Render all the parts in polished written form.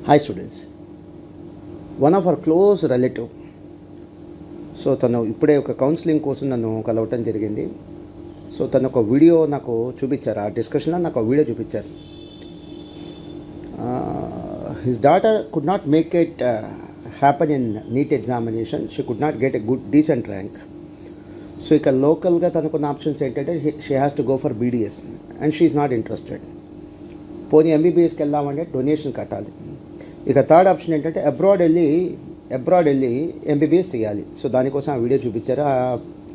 Hi students, one of our close relative, so తను ఇప్పుడే ఒక కౌన్సిలింగ్ కోసం నన్ను కలవటం జరిగింది. సో తను ఒక వీడియో నాకు చూపించారు. ఆ డిస్కషన్లో నాకు ఒక వీడియో చూపించారు. His daughter could not make it happen in neat examination. She could not get a good decent rank. So ఇక లోకల్గా తనకున్న ఆప్షన్స్ ఏంటంటే she has to go for BDS and she is not interested. పోనీ ఎంబీబీఎస్కి వెళ్దామంటే donation కట్టాలి. ఇక third option ఏంటంటే abroad వెళ్ళి ఎంబీబీఎస్ చేయాలి. సో దానికోసం ఆ వీడియో చూపించారు. ఆ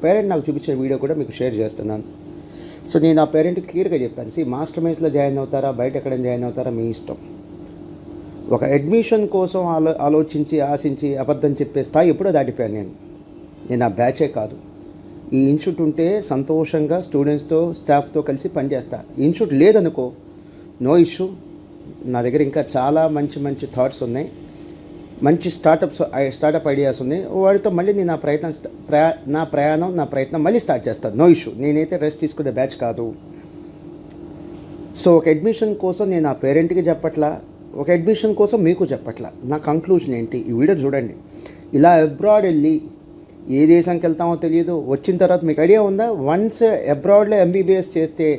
పేరెంట్ నాకు చూపించిన వీడియో కూడా మీకు షేర్ చేస్తున్నాను. సో నేను ఆ పేరెంట్కి క్లియర్గా చెప్పాను, మాస్టర్ మైన్స్లో జాయిన్ అవుతారా, బయట ఎక్కడ జాయిన్ అవుతారా మీ ఇష్టం. ఒక అడ్మిషన్ కోసం ఆలోచించి ఆశించి అబద్ధం చెప్పే స్థాయి ఎప్పుడో దాటిపోయాను నేను ఆ బ్యాచే కాదు. ఈ ఇన్స్టిట్యూట్ ఉంటే సంతోషంగా స్టూడెంట్స్తో స్టాఫ్తో కలిసి పనిచేస్తా. ఇన్స్టిట్యూట్ లేదనుకో, నో ఇష్యూ. నా దగ్గర ఇంకా చాలా మంచి థాట్స్ ఉన్నాయి, మంచి స్టార్టప్ ఐడియాస్ ఉన్నాయి. వాటితో మళ్ళీ నేను నా ప్రయత్నం మళ్ళీ స్టార్ట్ చేస్తాను. No issue. నేనైతే రెస్ట్ తీసుకునే బ్యాచ్ కాదు. సో ఒక అడ్మిషన్ కోసం నేను ఆ పేరెంట్కి చెప్పట్లా, ఒక అడ్మిషన్ కోసం మీకు చెప్పట్లా. నా కంక్లూజన్ ఏంటి, ఈ వీడియో చూడండి. ఇలా అబ్రాడ్ వెళ్ళి ఏ దేశానికి వెళ్తామో తెలియదు. వచ్చిన తర్వాత మీకు ఐడియా ఉందా, వన్స్ అబ్రాడ్లో ఎంబీబీఎస్ చేస్తే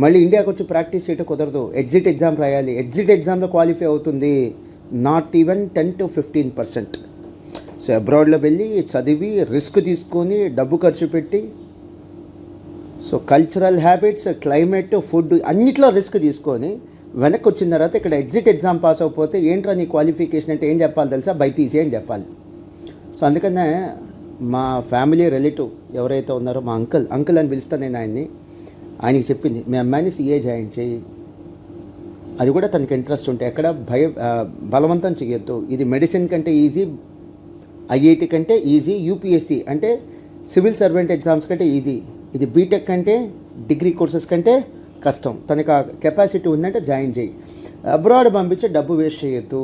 మళ్ళీ ఇండియాకి వచ్చి ప్రాక్టీస్ చేయడం కుదరదు. ఎగ్జిట్ ఎగ్జామ్ రాయాలి. ఎగ్జిట్ ఎగ్జామ్లో క్వాలిఫై అవుతుంది నాట్ ఈవెన్ 10 to 15%. సో అబ్రాడ్లో వెళ్ళి చదివి రిస్క్ తీసుకొని డబ్బు ఖర్చు పెట్టి, so cultural habits, climate, food అన్నిట్లో రిస్క్ తీసుకొని వెనక్కి వచ్చిన తర్వాత ఇక్కడ ఎగ్జిట్ ఎగ్జామ్ పాస్ అయిపోతే ఏంట్రా నీ క్వాలిఫికేషన్ అంటే ఏం చెప్పాలి తెలుసా, బైపీసీ అని చెప్పాలి. సో అందుకనే మా ఫ్యామిలీ రిలేటివ్ ఎవరైతే ఉన్నారో మా అంకుల్ అని పిలుస్తాను నేను ఆయనకి చెప్పింది, మీ అమ్మాయిని సీఏ జాయిన్ చేయి. అది కూడా తనకి ఇంట్రెస్ట్ ఉంటే ఎక్కడ బలవంతం చేయొద్దు. ఇది మెడిసిన్ కంటే ఈజీ, ఐఐటి కంటే ఈజీ, యూపీఎస్సీ అంటే సివిల్ సర్వెంట్ ఎగ్జామ్స్ కంటే ఈజీ. ఇది బీటెక్ కంటే, డిగ్రీ కోర్సెస్ కంటే కష్టం. తనకు ఆ కెపాసిటీ ఉందంటే జాయిన్ చేయి. అబ్రాడ్ పంపించి డబ్బు వేస్ట్ చేయొద్దు,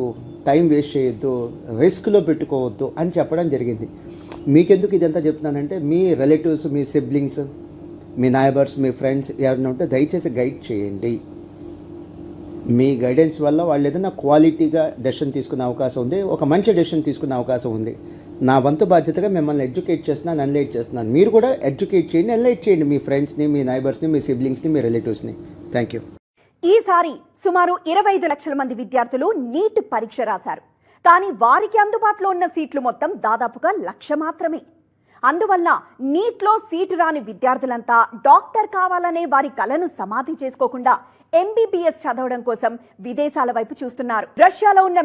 టైం వేస్ట్ చేయొద్దు, రిస్క్లో పెట్టుకోవద్దు అని చెప్పడం జరిగింది. మీకెందుకు ఇదంతా చెప్తున్నానంటే, మీ రిలేటివ్స్, మీ సిబ్లింగ్స్, మీ నైబర్స్, మీ ఫ్రెండ్స్ ఎవరైనా ఉంటే దయచేసి గైడ్ చేయండి. మీ గైడెన్స్ వల్ల వాళ్ళు ఏదైనా క్వాలిటీగా డెసిషన్ తీసుకునే అవకాశం ఉంది, ఒక మంచి డెసిషన్ తీసుకునే అవకాశం ఉంది. నా వంతు బాధ్యతగా మిమ్మల్ని ఎడ్యుకేట్ చేస్తున్నాను, ఎన్లైట్ చేస్తున్నాను. మీరు కూడా ఎడ్యుకేట్ చేయండి, ఎన్లైట్ చేయండి మీ ఫ్రెండ్స్ని, మీ నైబర్స్ని, మీ సిబ్లింగ్స్ని, మీ రిలేటివ్స్ని. Thank you. ఈసారి సుమారు 25 లక్షల మంది విద్యార్థులు నీట్ పరీక్ష రాశారు. కానీ వారికి అందుబాటులో ఉన్న సీట్లు మొత్తం దాదాపుగా 1,00,000 మాత్రమే. అందువల్ల నీట్లో సీటు రాని విద్యార్థులంతా డాక్టర్ కావాలనే వారి కలను సమాధి చేసుకోకుండా ఎంబీబీఎస్ చదవడం కోసం విదేశాల వైపు చూస్తున్నారు. రష్యాలో ఉన్న